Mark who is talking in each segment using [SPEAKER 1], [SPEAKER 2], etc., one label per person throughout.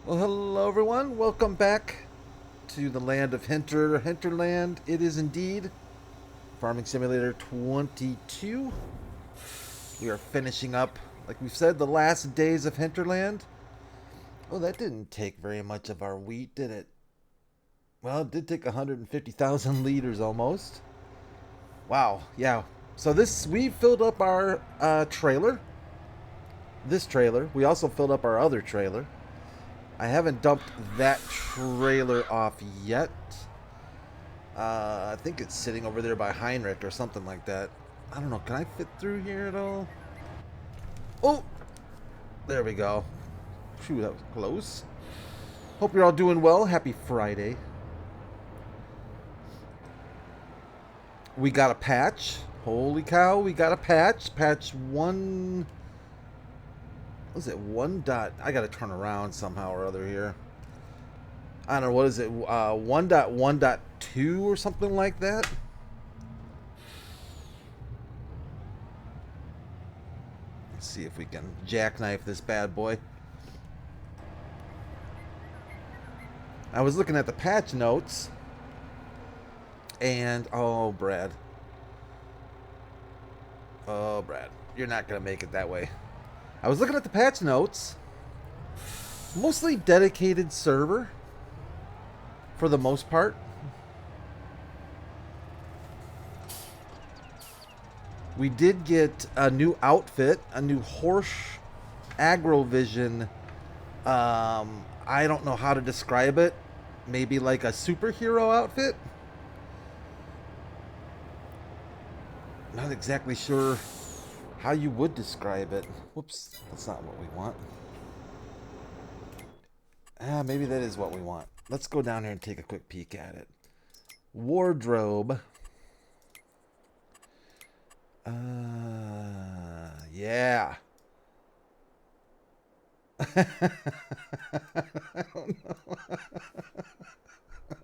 [SPEAKER 1] Well, hello everyone. Welcome back to the land of Hinterland. It is indeed Farming Simulator 22. We are finishing up, like we've said, the last days of Hinterland. Oh, that didn't take very much of our wheat, did it? Well, it did take 150,000 liters almost. Wow, yeah. So we filled up our trailer. This trailer. We also filled up our other trailer. I haven't dumped that trailer off yet. I think it's sitting over there by Heinrich or something like that. I don't know. Can I fit through here at all? Oh! There we go. Phew, that was close. Hope you're all doing well. Happy Friday. We got a patch. Holy cow, we got a patch. Patch 1... What is it? 1 dot... I gotta turn around somehow or other here. I don't know, what is it? 1.1.2 or something like that? Let's see if we can jackknife this bad boy. I was looking at the patch notes. And, oh, Brad. Oh, Brad. You're not gonna make it that way. I was looking at the patch notes. Mostly dedicated server. For the most part. We did get a new outfit. A new Horse Agrovision. I don't know how to describe it. Maybe like a superhero outfit. Not exactly sure how you would describe it. Whoops, that's not what we want. Maybe that is what we want. Let's go down here and take a quick peek at it. Wardrobe. Yeah. I don't know.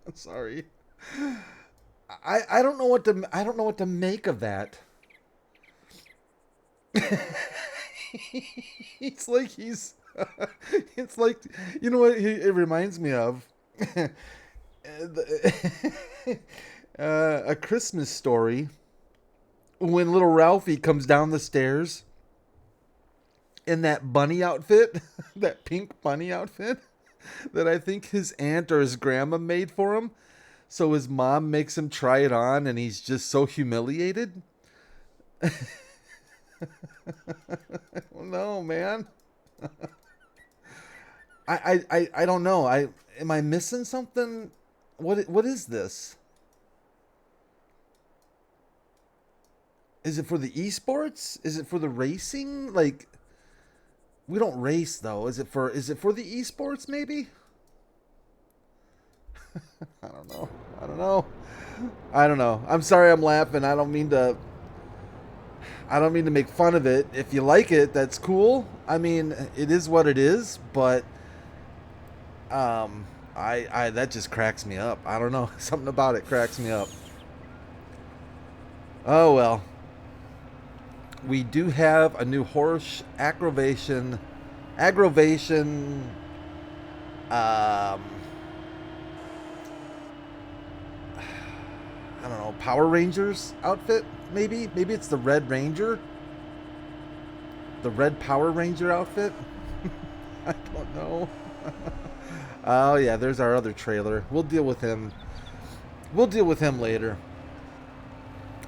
[SPEAKER 1] I'm sorry. I don't know what to make of that. It's like he's it's like, you know what it reminds me of? A Christmas Story, when little Ralphie comes down the stairs in that bunny outfit, that pink bunny outfit that I think his aunt or his grandma made for him. So his mom makes him try it on and he's just so humiliated. No, man. I don't know. Am I missing something? What is this? Is it for the esports? Is it for the racing? Like, we don't race though. Is it for the esports maybe? I don't know. I don't know. I don't know. I'm sorry I'm laughing. I don't mean to make fun of it. If you like it, that's cool. I mean, it is what it is, but I that just cracks me up. I don't know. Something about it cracks me up. Oh well. We do have a new horse aggravation I don't know, Power Rangers outfit, maybe? Maybe it's the Red Ranger? The Red Power Ranger outfit? I don't know. Oh yeah, there's our other trailer. We'll deal with him. We'll deal with him later.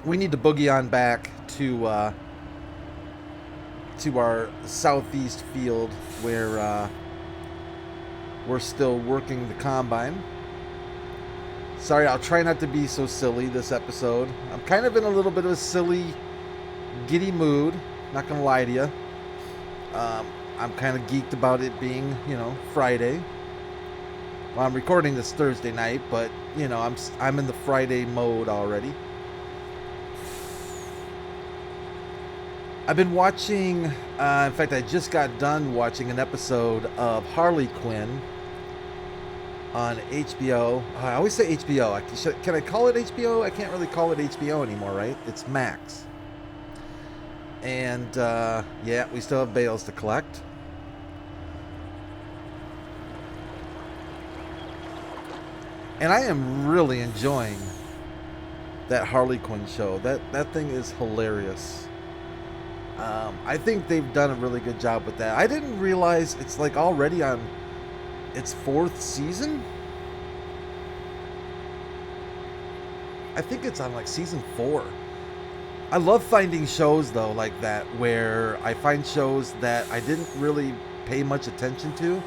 [SPEAKER 1] We need to boogie on back to our southeast field where we're still working the combine. Sorry, I'll try not to be so silly this episode. I'm kind of in a little bit of a silly, giddy mood. Not gonna lie to you. I'm kind of geeked about it being, Friday. Well, I'm recording this Thursday night, but I'm in the Friday mode already. I've been watching. In fact, I just got done watching an episode of Harley Quinn on HBO. I always say HBO. Can I call it HBO? I can't really call it HBO anymore, right? It's Max. And yeah, we still have bales to collect. And I am really enjoying that Harley Quinn show. That thing is hilarious. I think they've done a really good job with that. I didn't realize it's like already on its 4th season. I think it's on like season 4. I love finding shows though like that, where I find shows that I didn't really pay much attention to,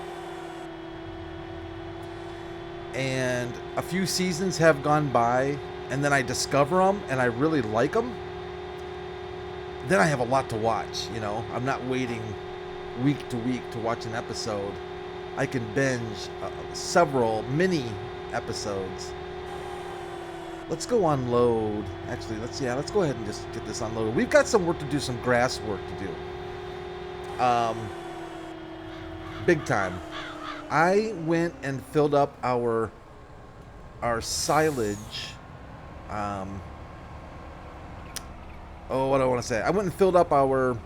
[SPEAKER 1] and a few seasons have gone by, and then I discover them and I really like them. Then I have a lot to watch, you know. I'm not waiting week to week to watch an episode. I can binge several mini episodes. Let's go unload. Actually, let's go ahead and just get this unloaded. We've got some work to do, some grass work to do. Big time. I went and filled up our silage. What do I want to say? I went and filled up our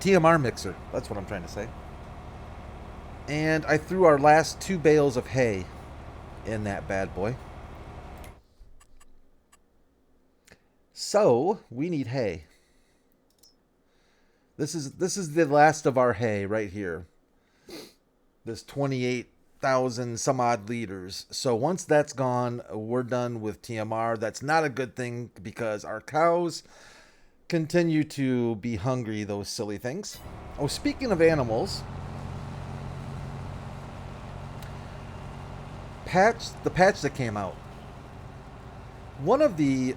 [SPEAKER 1] TMR mixer. That's what I'm trying to say. And I threw our last 2 bales of hay in that bad boy. So we need hay. This is the last of our hay right here. This 28,000 some odd liters. So once that's gone, we're done with TMR. That's not a good thing because our cows continue to be hungry, those silly things. Oh, speaking of animals, the patch that came out. One of the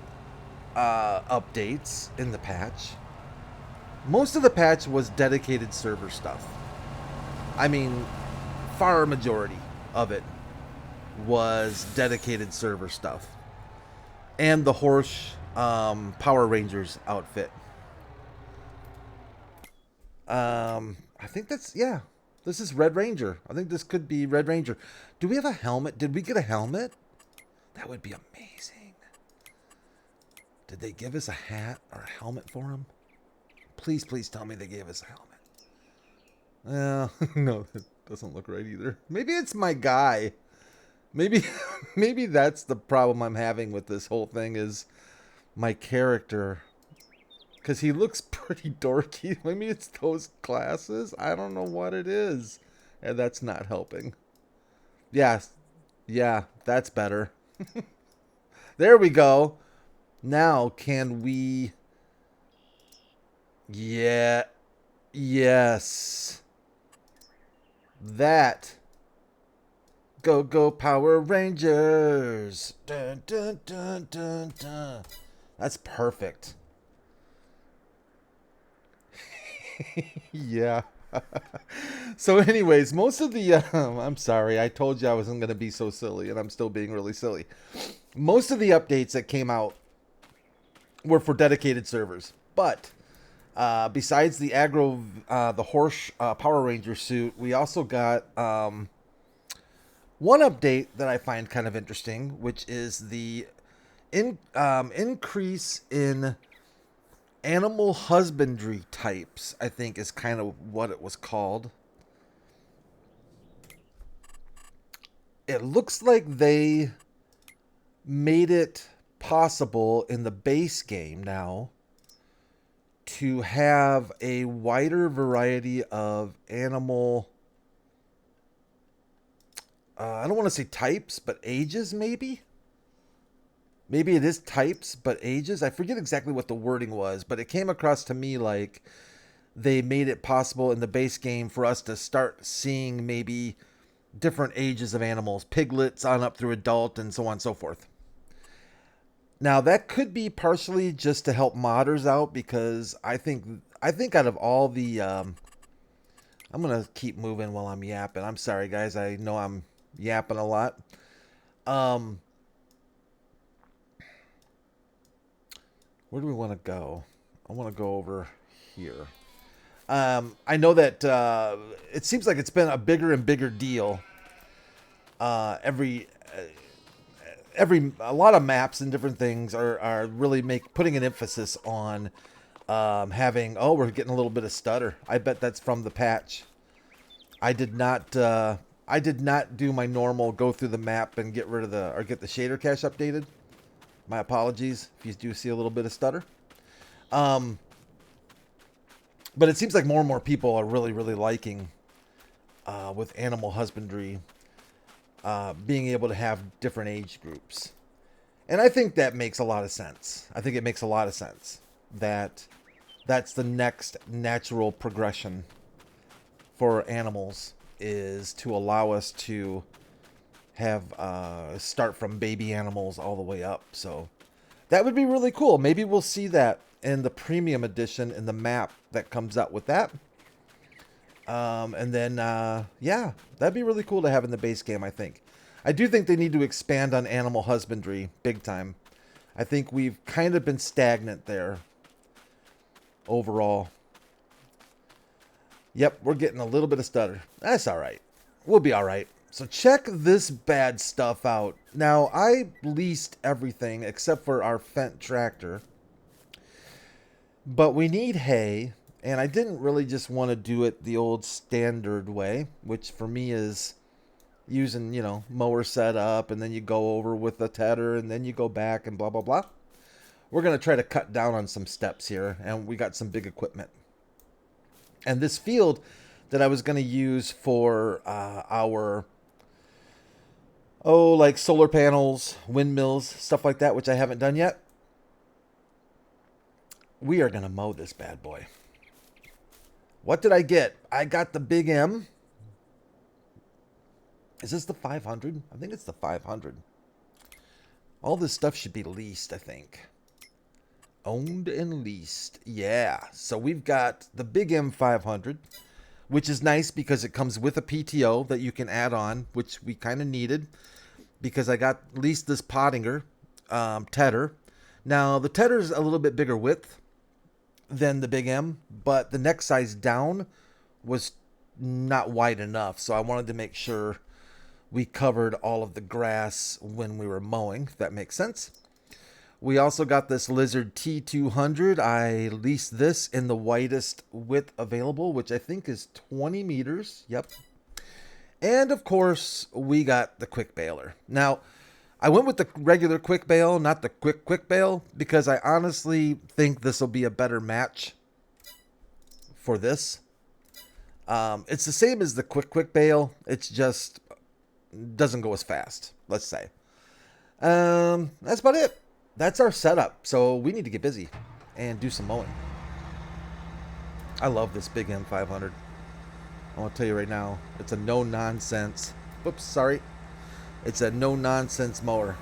[SPEAKER 1] updates in the patch, most of the patch was dedicated server stuff. I mean, far majority of it was dedicated server stuff. And the horse Power Rangers outfit. I think that's, yeah. This is Red Ranger. I think this could be Red Ranger. Do we have a helmet? Did we get a helmet? That would be amazing. Did they give us a hat or a helmet for him? Please, please tell me they gave us a helmet. No, that doesn't look right either. Maybe it's my guy. Maybe that's the problem I'm having with this whole thing, is my character. Because he looks pretty dorky. Maybe it's those glasses. I don't know what it is. And that's not helping. Yeah, that's better. There we go. Now, can we... Yeah. Yes. That. Go Power Rangers. Dun, dun, dun, dun, dun. That's perfect. Yeah. So anyways, most of the... I'm sorry. I told you I wasn't going to be so silly, and I'm still being really silly. Most of the updates that came out were for dedicated servers. But besides the the horse Power Ranger suit, we also got one update that I find kind of interesting, which is the increase in animal husbandry types, I think is kind of what it was called. It looks like they made it possible in the base game now to have a wider variety of animal, I don't want to say types, but ages maybe? Maybe it is types, but ages? I forget exactly what the wording was, but it came across to me like they made it possible in the base game for us to start seeing maybe different ages of animals, piglets on up through adult and so on and so forth. Now, that could be partially just to help modders out, because I think out of all the... I'm going to keep moving while I'm yapping. I'm sorry, guys. I know I'm yapping a lot. Where do we want to go? I want to go over here. I know that it seems like it's been a bigger and bigger deal. A lot of maps and different things are really putting an emphasis on having... Oh, we're getting a little bit of stutter. I bet that's from the patch. I did not I did not do my normal go through the map and get rid of the, or get the shader cache updated. My apologies if you do see a little bit of stutter. But it seems like more and more people are really, really liking with animal husbandry, being able to have different age groups. And I think that makes a lot of sense. I think it makes a lot of sense that that's the next natural progression for animals, is to allow us to have start from baby animals all the way up. So that would be really cool. Maybe we'll see that in the premium edition in the map that comes out with that. And then, yeah, that'd be really cool to have in the base game, I think. I do think they need to expand on animal husbandry big time. I think we've kind of been stagnant there overall. Yep, we're getting a little bit of stutter. That's all right. We'll be all right. So check this bad stuff out. Now, I leased everything except for our Fendt tractor. But we need hay, and I didn't really just want to do it the old standard way, which for me is using, you know, mower setup, and then you go over with the tedder, and then you go back and blah, blah, blah. We're going to try to cut down on some steps here, and we got some big equipment. And this field that I was going to use for our, like solar panels, windmills, stuff like that, which I haven't done yet. We are going to mow this bad boy. What did I get? I got the Big M. Is this the 500? I think it's the 500. All this stuff should be leased, I think. Owned and leased. Yeah. So we've got the Big M 500, which is nice because it comes with a PTO that you can add on, which we kind of needed because I got leased this Pottinger tedder. Now, the tedder is a little bit bigger width than the Big M, but the neck size down was not wide enough. So I wanted to make sure we covered all of the grass when we were mowing, if that makes sense. We also got this Lizard T200. I leased this in the widest width available, which I think is 20 meters. Yep. And of course, we got the quick baler. Now, I went with the regular quick bale, not the quick bale, because I honestly think this will be a better match for this. It's the same as the quick bale. It's just doesn't go as fast, let's say. That's about it. That's our setup. So we need to get busy and do some mowing. I love this Big M 500. I want to tell you right now, it's a no-nonsense. Whoops, sorry. It's a no-nonsense mower.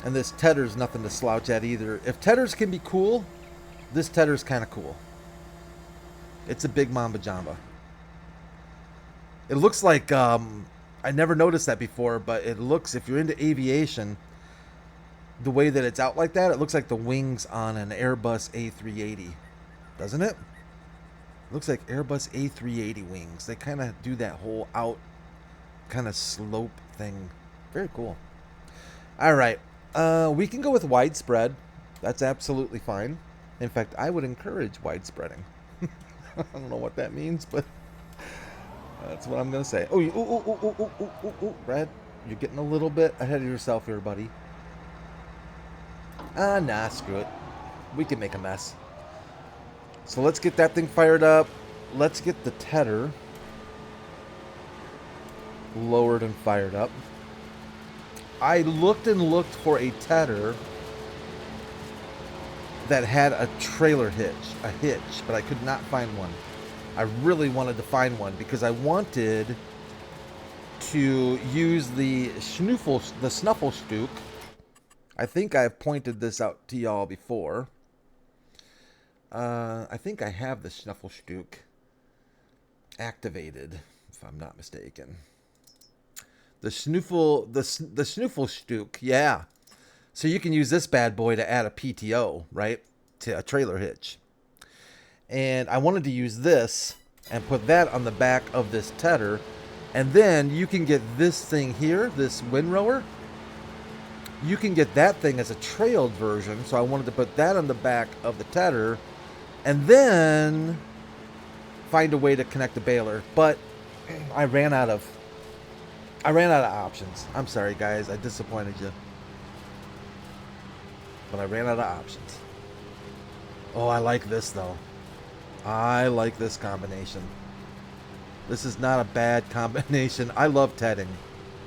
[SPEAKER 1] And this tedder's nothing to slouch at either. If tedders can be cool, this tedder's kind of cool. It's a big Mamba Jamba. It looks like, I never noticed that before, but it looks, if you're into aviation, the way that it's out like that, it looks like the wings on an Airbus A380. Doesn't it? It looks like Airbus A380 wings. They kind of do that whole out kind of slope thing. Very cool. All right. We can go with widespread. That's absolutely fine. In fact, I would encourage widespreading. I don't know what that means, but that's what I'm going to say. Oh, Brad, you're getting a little bit ahead of yourself here, buddy. Nah, screw it. We can make a mess. So let's get that thing fired up. Let's get the tedder lowered and fired up. I looked and looked for a tedder that had a trailer hitch, but I could not find one. I really wanted to find one because I wanted to use the Snufflestück. I think I've pointed this out to y'all before. I think I have the Snufflestück activated, if I'm not mistaken. The Snufflestück, yeah. So you can use this bad boy to add a PTO, right? To a trailer hitch. And I wanted to use this and put that on the back of this tedder. And then you can get this thing here, this windrower. You can get that thing as a trailed version. So I wanted to put that on the back of the tedder. And then find a way to connect the baler. But I ran out of options. I'm sorry, guys. I disappointed you. But I ran out of options. Oh, I like this, though. I like this combination. This is not a bad combination. I love tedding.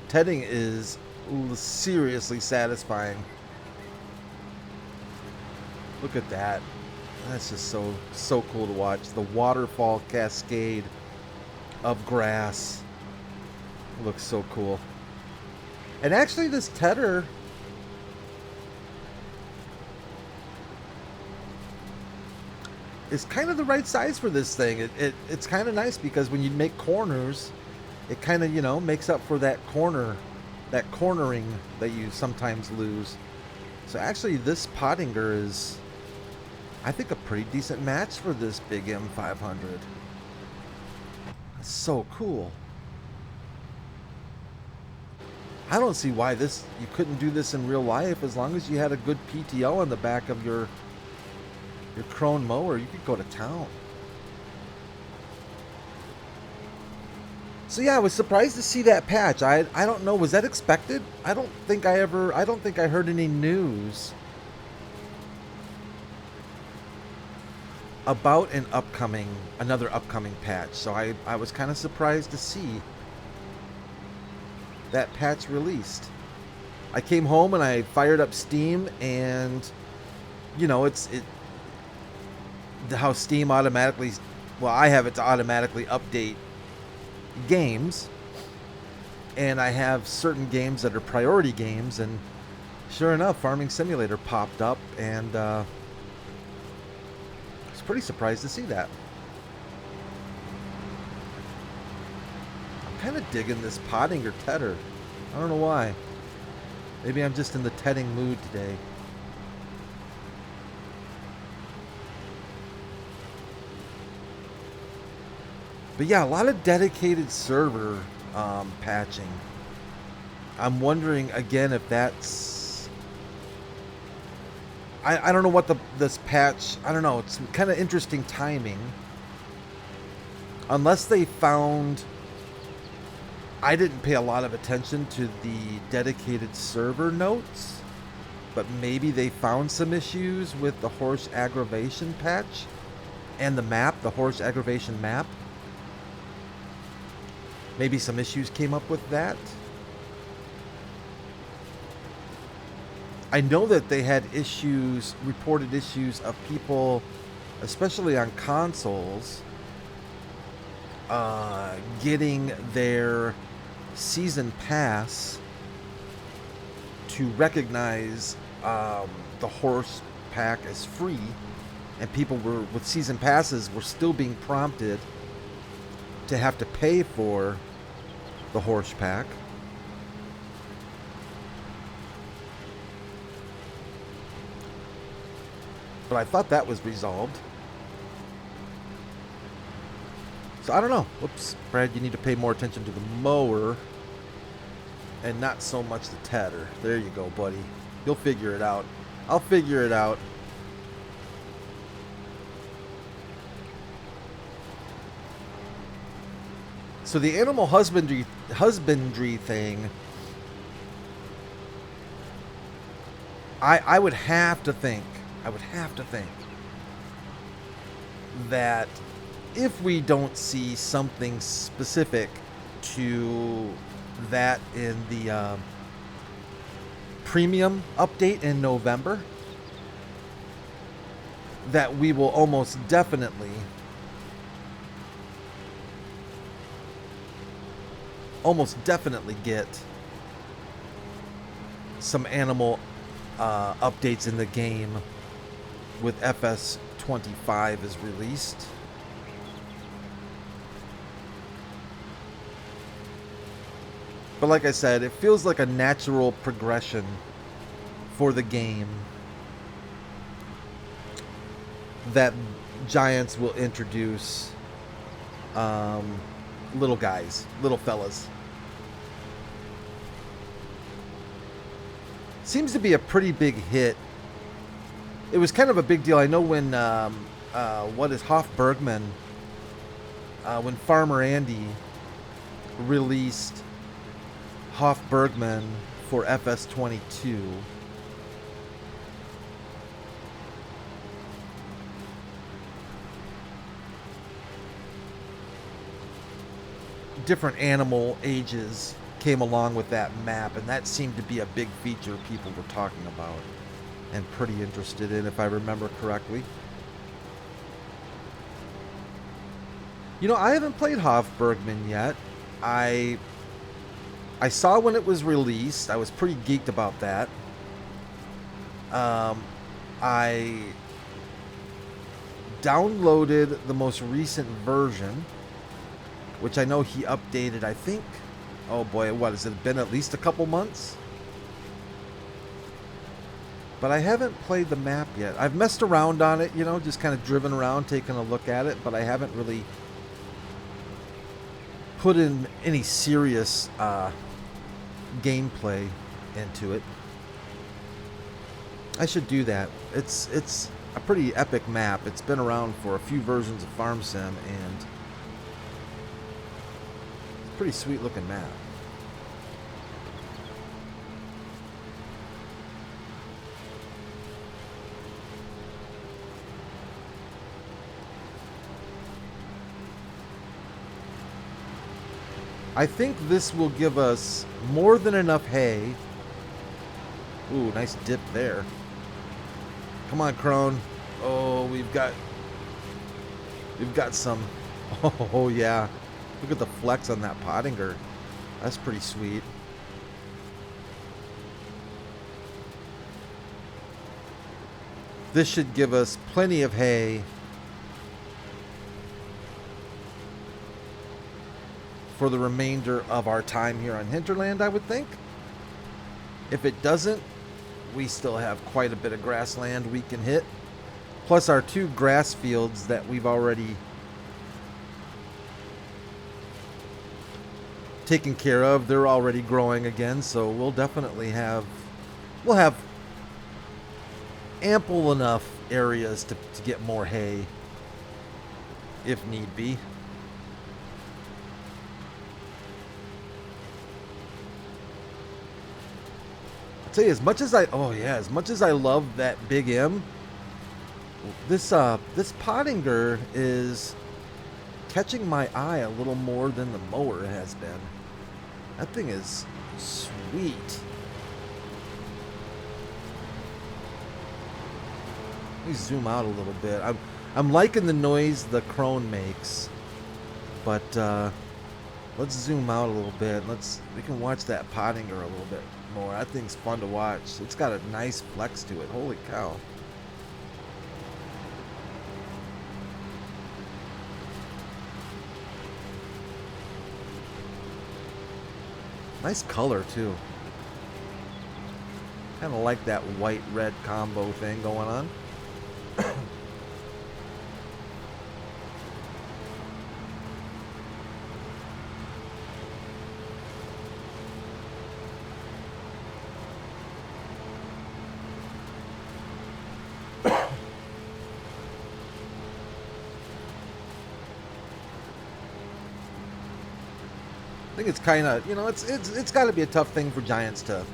[SPEAKER 1] Tedding is seriously satisfying. Look at that. That's just so cool to watch. The waterfall cascade of grass. Looks so cool. And actually this tedder is kind of the right size for this thing. It's kind of nice because when you make corners, it kind of, you know, makes up for that cornering that you sometimes lose. So actually this Pottinger is, I think, a pretty decent match for this Big M 500. That's so cool. I don't see why you couldn't do this in real life. As long as you had a good PTO on the back of your Krone mower, you could go to town. So yeah, I was surprised to see that patch. I don't know, was that expected? I don't think I heard any news about another upcoming patch. So I was kind of surprised to see that patch released. I came home and I fired up Steam, and you know, how Steam automatically, well, I have it to automatically update games, and I have certain games that are priority games, and sure enough, Farming Simulator popped up, and I was pretty surprised to see that. I'm kind of digging this Pottinger tedder. I don't know why. Maybe I'm just in the tedding mood today. But yeah, a lot of dedicated server patching. I'm wondering again if that's... I don't know what this patch... I don't know. It's kind of interesting timing. Unless they found... I didn't pay a lot of attention to the dedicated server notes. But maybe they found some issues with the horse aggravation patch. And the map, the horse aggravation map. Maybe some issues came up with that. I know that they had issues, reported issues of people, especially on consoles, getting their season pass to recognize the horse pack as free, and people with season passes were still being prompted to have to pay for the horse pack. But I thought that was resolved. So I don't know. Whoops, Brad, you need to pay more attention to the mower and not so much the tedder. There you go, buddy. You'll figure it out. I'll figure it out. So the animal husbandry thing, I would have to think that if we don't see something specific to that in the premium update in November, that we will almost definitely get some animal updates in the game with FS25 is released. But like I said, it feels like a natural progression for the game that Giants will introduce little guys, little fellas. Seems to be a pretty big hit. It was kind of a big deal. I know when Hoff Bergman, when Farmer Andy released Hofbergman for FS22. Different animal ages came along with that map, and that seemed to be a big feature people were talking about and pretty interested in, if I remember correctly. You know, I haven't played Hofbergman yet. I saw when it was released. I was pretty geeked about that. I downloaded the most recent version, which I know he updated, I think. Oh boy, what has it been? At least a couple months? But I haven't played the map yet. I've messed around on it, you know, just kind of driven around, taking a look at it, but I haven't really put in any serious gameplay into it. I should do that. It's a pretty epic map. It's been around for a few versions of Farm Sim, and it's a pretty sweet looking map. I think this will give us more than enough hay. Ooh, nice dip there. Come on, Krone. Oh, we've got some. Oh yeah, look at the flex on that Pottinger. That's pretty sweet. This should give us plenty of hay for the remainder of our time here on Hinterland, I would think. If it doesn't, we still have quite a bit of grassland we can hit. Plus our 2 grass fields that we've already taken care of. They're already growing again, so we'll definitely have ample enough areas to get more hay if need be. Tell you, as much as I love that Big M, this Pottinger is catching my eye a little more than the mower has been. That thing is sweet. Let me zoom out a little bit. I'm liking the noise the Krone makes, but let's zoom out a little bit. We can watch that Pottinger a little bit more. That thing's fun to watch. It's got a nice flex to it. Holy cow. Nice color too. Kind of like that white-red combo thing going on. I think it's kind of, you know, it's got to be a tough thing for Giants to,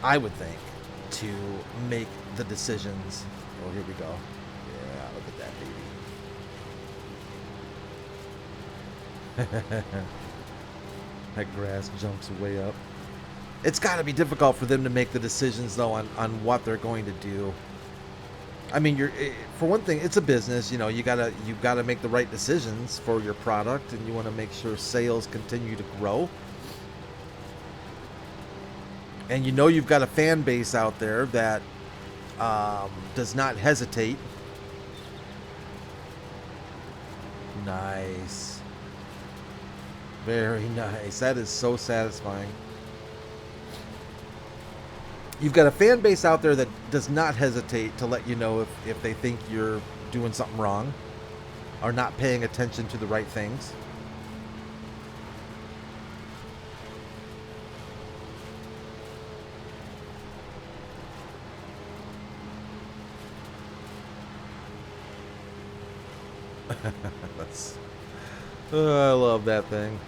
[SPEAKER 1] I would think, to make the decisions. Oh, here we go. Yeah, look at that baby. That grass jumps way up. It's got to be difficult for them to make the decisions, though, on what they're going to do. I mean, for one thing, it's a business. You know, you gotta make the right decisions for your product, and you want to make sure sales continue to grow. And you know you've got a fan base out there that does not hesitate. Nice, very nice. That is so satisfying. You've got a fan base out there that does not hesitate to let you know if they think you're doing something wrong or not paying attention to the right things. I love that thing.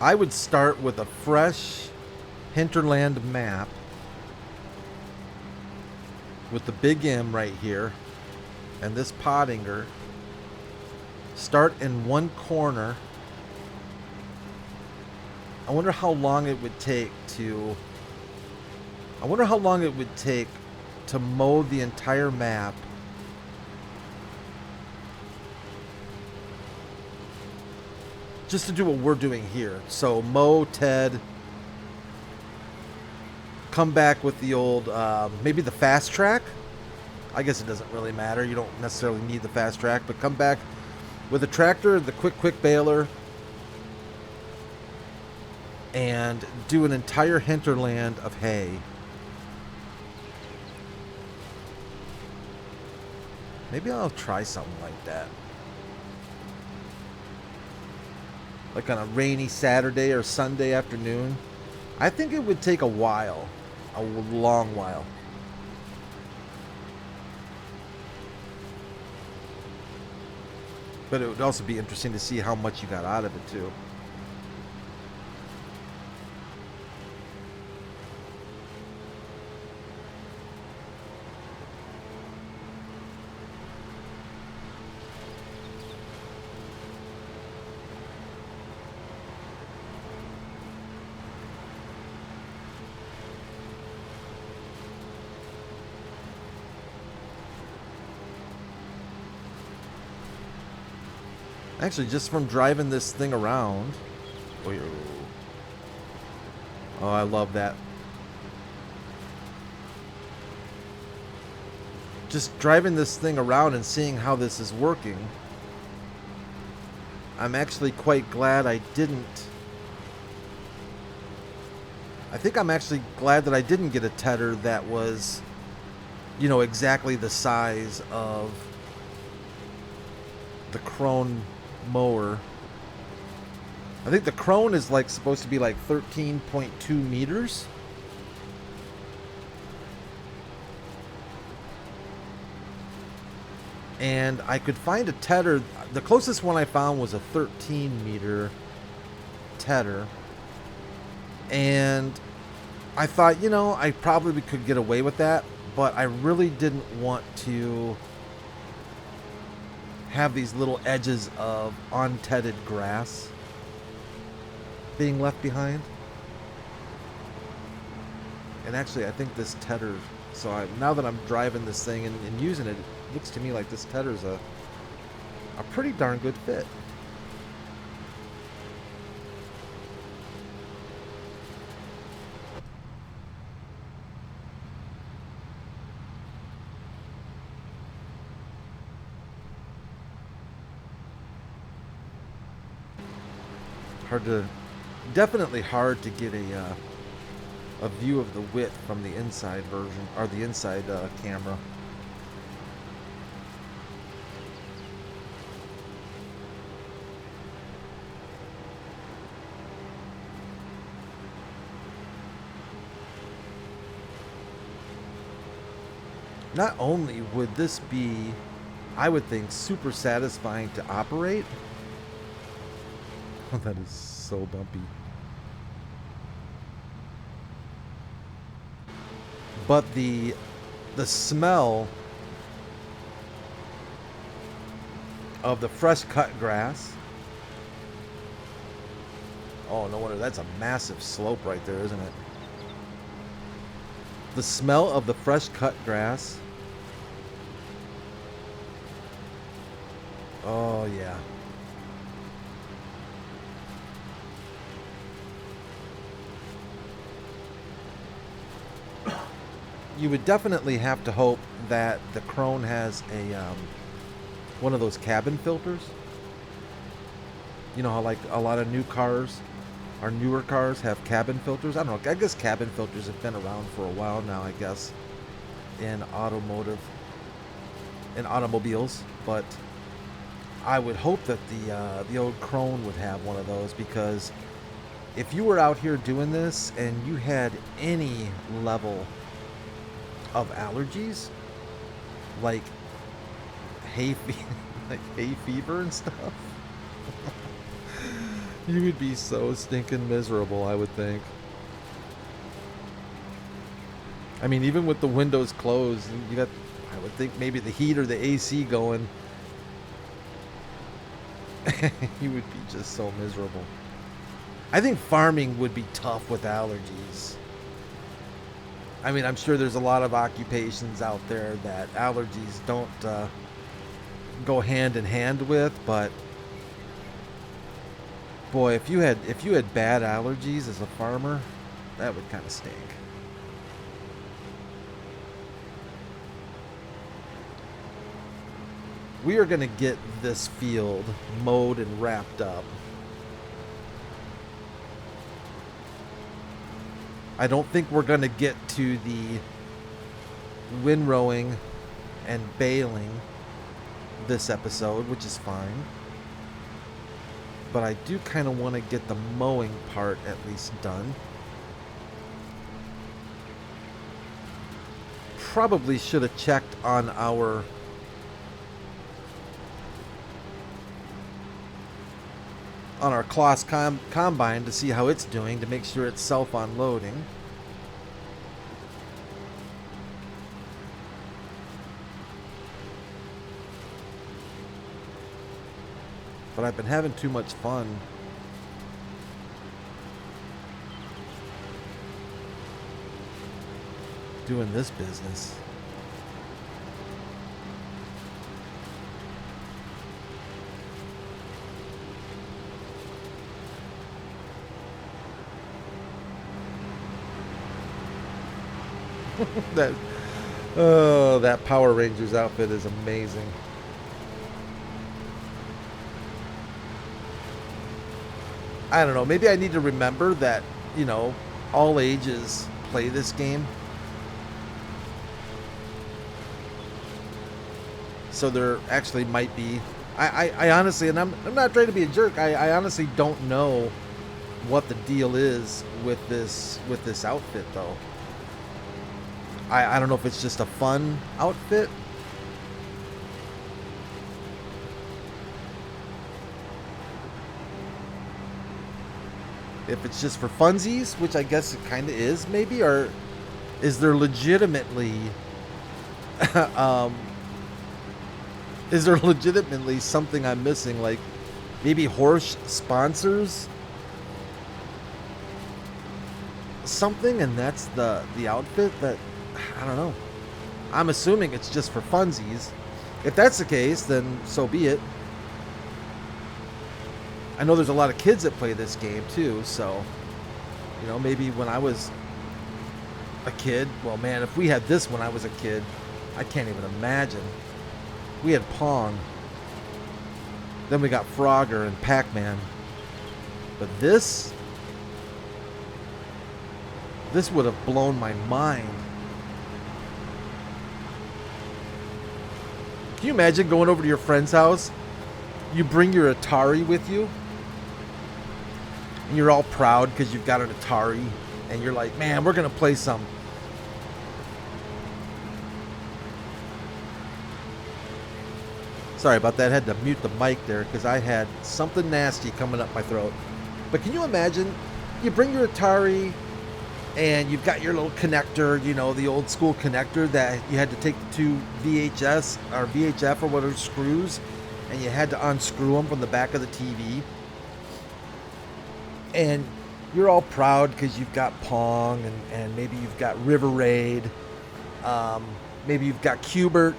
[SPEAKER 1] I would start with a fresh Hinterland map with the Big M right here and this Pottinger. Start in one corner. I wonder how long it would take to mow the entire map. Just to do what we're doing here. So mow, Ted, come back with the old, maybe the fast track. I guess it doesn't really matter. You don't necessarily need the fast track, but come back with the tractor, the quick baler, and do an entire hinterland of hay. Maybe I'll try something like that. Like on a rainy Saturday or Sunday afternoon. I think it would take a while. A long while. But it would also be interesting to see how much you got out of it too. Actually, just from driving this thing around. Oh, I love that. Just driving this thing around and seeing how this is working. I'm actually quite glad I didn't. I think I'm actually glad that I didn't get a tedder that was, you know, exactly the size of the Krone mower. I think the Krone is like supposed to be like 13.2 meters. And I could find a tedder. The closest one I found was a 13 meter tedder. And I thought, you know, I probably could get away with that, but I really didn't want to have these little edges of untedded grass being left behind. And actually, I think this tedder, now that I'm driving this thing and using it, it looks to me like this tedder's a pretty darn good fit. Definitely hard to get a view of the width from the inside version, or the inside camera. Not only would this be, I would think, super satisfying to operate. Oh, that is so bumpy. But the smell of the fresh cut grass. Oh, no wonder, that's a massive slope right there, isn't it? The smell of the fresh cut grass. Oh, yeah. You would definitely have to hope that the Krone has a one of those cabin filters. You know how like a lot of new cars, or newer cars, have cabin filters? I don't know. I guess cabin filters have been around for a while now, I guess, in automobiles. But I would hope that the old Krone would have one of those, because if you were out here doing this and you had any level of allergies, like hay fever and stuff, You would be so stinking miserable, I would think. I mean, even with the windows closed, you got, I would think maybe the heat or the AC going. You would be just so miserable. I think farming would be tough with allergies. I mean, I'm sure there's a lot of occupations out there that allergies don't go hand in hand with, but boy, if you had bad allergies as a farmer, that would kind of stink. We are going to get this field mowed and wrapped up. I don't think we're going to get to the windrowing and baling this episode, which is fine. But I do kind of want to get the mowing part at least done. Probably should have checked on our Kloss combine to see how it's doing, to make sure it's self-unloading. But I've been having too much fun doing this business. That Power Rangers outfit is amazing. I don't know, maybe I need to remember that, you know, all ages play this game. So there actually might be, I honestly, and I'm not trying to be a jerk, I honestly don't know what the deal is with this outfit though. I don't know if it's just a fun outfit. If it's just for funsies, which I guess it kind of is, maybe, or is there legitimately, something I'm missing? Like maybe horse sponsors something, and that's the outfit that. I don't know. I'm assuming it's just for funsies. If that's the case, then so be it. I know there's a lot of kids that play this game too, so, you know, maybe when I was a kid, well, man, if we had this when I was a kid, I can't even imagine. We had Pong. Then we got Frogger and Pac-Man. But this would have blown my mind. Can you imagine going over to your friend's house? You bring your Atari with you, and you're all proud because you've got an Atari, and you're like, man, we're going to play some. Sorry about that. I had to mute the mic there because I had something nasty coming up my throat. But can you imagine? You bring your Atari, and you've got your little connector, you know, the old school connector that you had to take the two VHS or VHF or whatever screws, and you had to unscrew them from the back of the TV. And you're all proud because you've got Pong, and maybe you've got River Raid. Maybe you've got Cubert.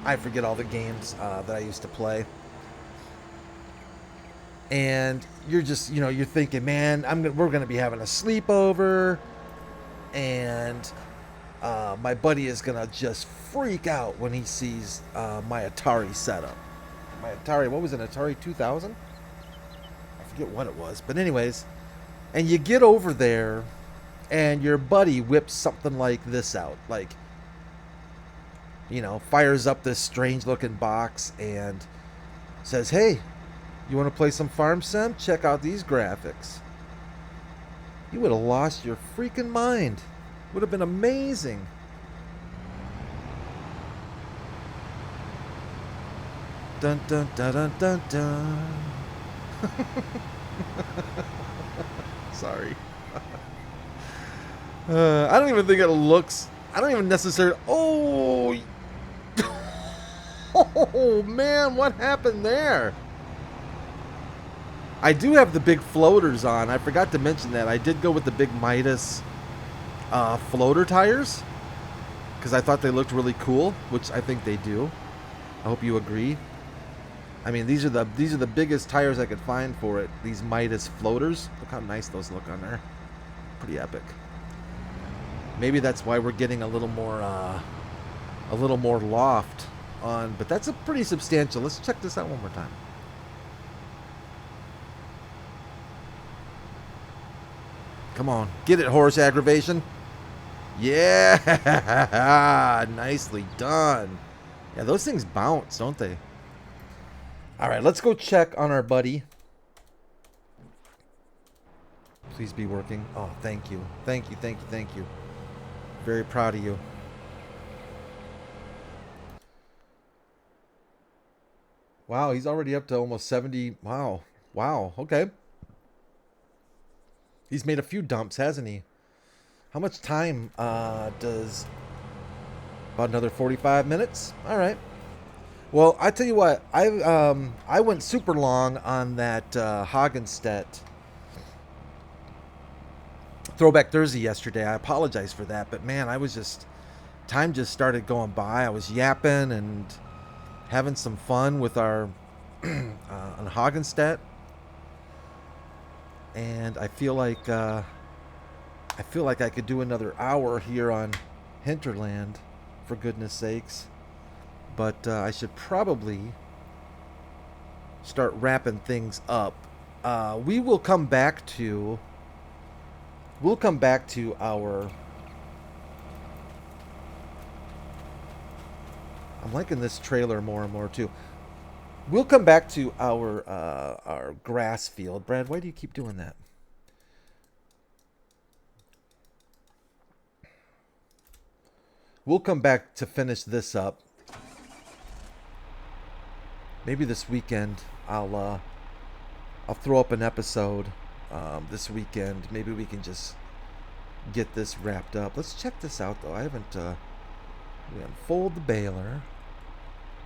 [SPEAKER 1] I forget all the games that I used to play. And you're just, you know, you're thinking, man, we're going to be having a sleepover. And my buddy is going to just freak out when he sees my Atari setup. My Atari, what was it, Atari 2000? I forget what it was. But anyways, and you get over there, and your buddy whips something like this out. Like, you know, fires up this strange-looking box and says, hey, you want to play some Farm Sim? Check out these graphics. You would have lost your freaking mind. Would have been amazing. Dun dun dun dun dun dun. Sorry. I don't even think it looks... I don't even necessarily... Oh! Oh, man, what happened there? I do have the big floaters on. I forgot to mention that. I did go with the big Midas floater tires because I thought they looked really cool, which I think they do. I hope you agree. I mean, these are the biggest tires I could find for it. These Midas floaters. Look how nice those look on there. Pretty epic. Maybe that's why we're getting a little more loft on, but that's a pretty substantial. Let's check this out one more time. Come on, get it, horse aggravation. Yeah, nicely done. Yeah, those things bounce, don't they? All right, let's go check on our buddy. Please be working. Oh, thank you. Thank you, thank you, thank you. Very proud of you. Wow, he's already up to almost 70. Wow. Wow, okay. He's made a few dumps, hasn't he? How much time does... About another 45 minutes? All right. Well, I tell you what, I went super long on that Hagenstedt Throwback Thursday yesterday. I apologize for that, but man, I was just... Time just started going by. I was yapping and having some fun with our on Hagenstedt. And I feel like I could do another hour here on Hinterland, for goodness sakes. But I should probably start wrapping things up. We'll come back to our... I'm liking this trailer more and more too. We'll come back to our grass field. Brad, why do you keep doing that? We'll come back to finish this up. Maybe this weekend I'll throw up an episode this weekend. Maybe we can just get this wrapped up. Let's check this out though. I haven't we unfold the baler.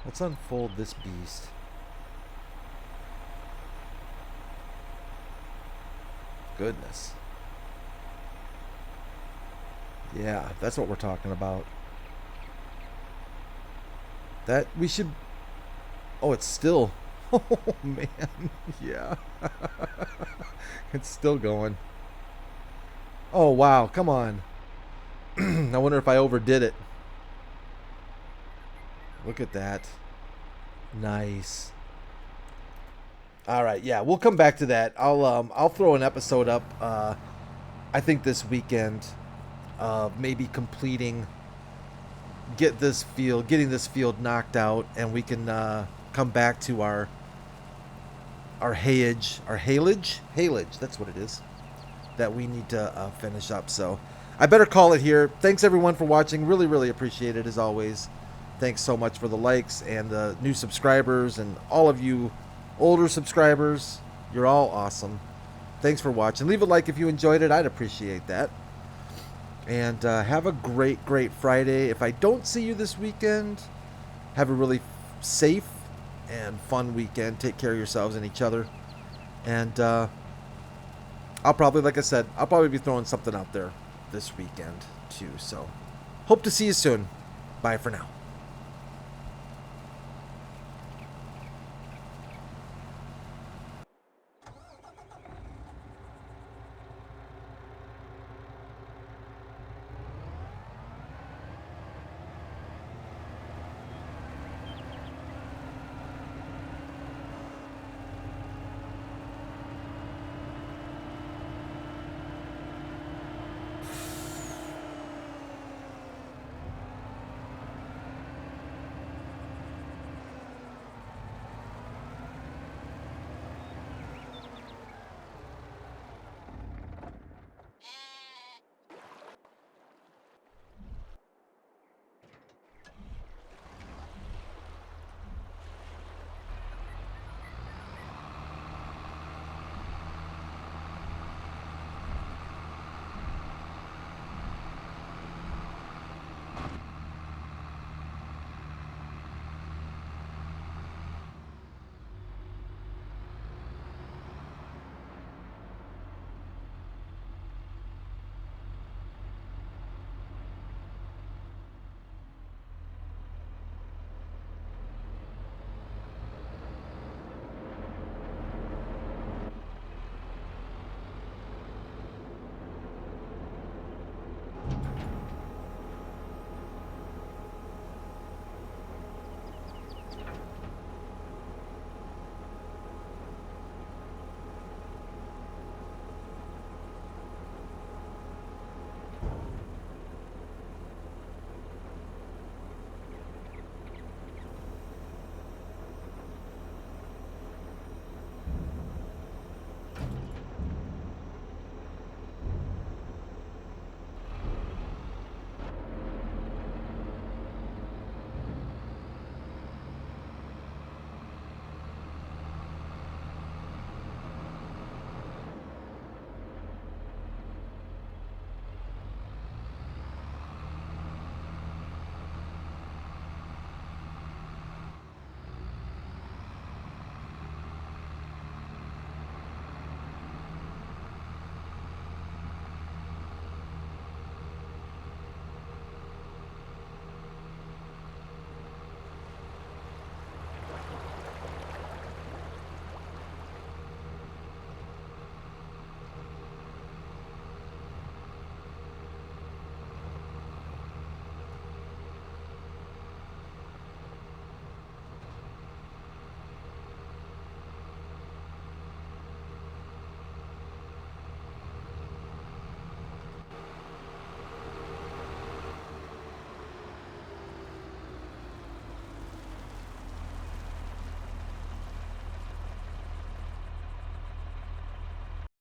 [SPEAKER 1] Let's unfold this beast. Goodness. Yeah, that's what we're talking about. That we should... Oh, it's still... Oh, man. Yeah. It's still going. Oh, wow. Come on. I wonder if I overdid it. Look at that. Nice. All right, yeah, we'll come back to that. I'll throw an episode up. I think this weekend, maybe getting this field knocked out, and we can come back to our haylage. That's what it is that we need to finish up. So I better call it here. Thanks everyone for watching. Really, really appreciate it as always. Thanks so much for the likes and the new subscribers and all of you older subscribers. You're all awesome. Thanks for watching. Leave a like if you enjoyed it. I'd appreciate that. And have a great, great Friday. If I don't see you this weekend, have a really safe and fun weekend. Take care of yourselves and each other. And I'll probably, like I said, I'll probably be throwing something out there this weekend too. So hope to see you soon. Bye for now.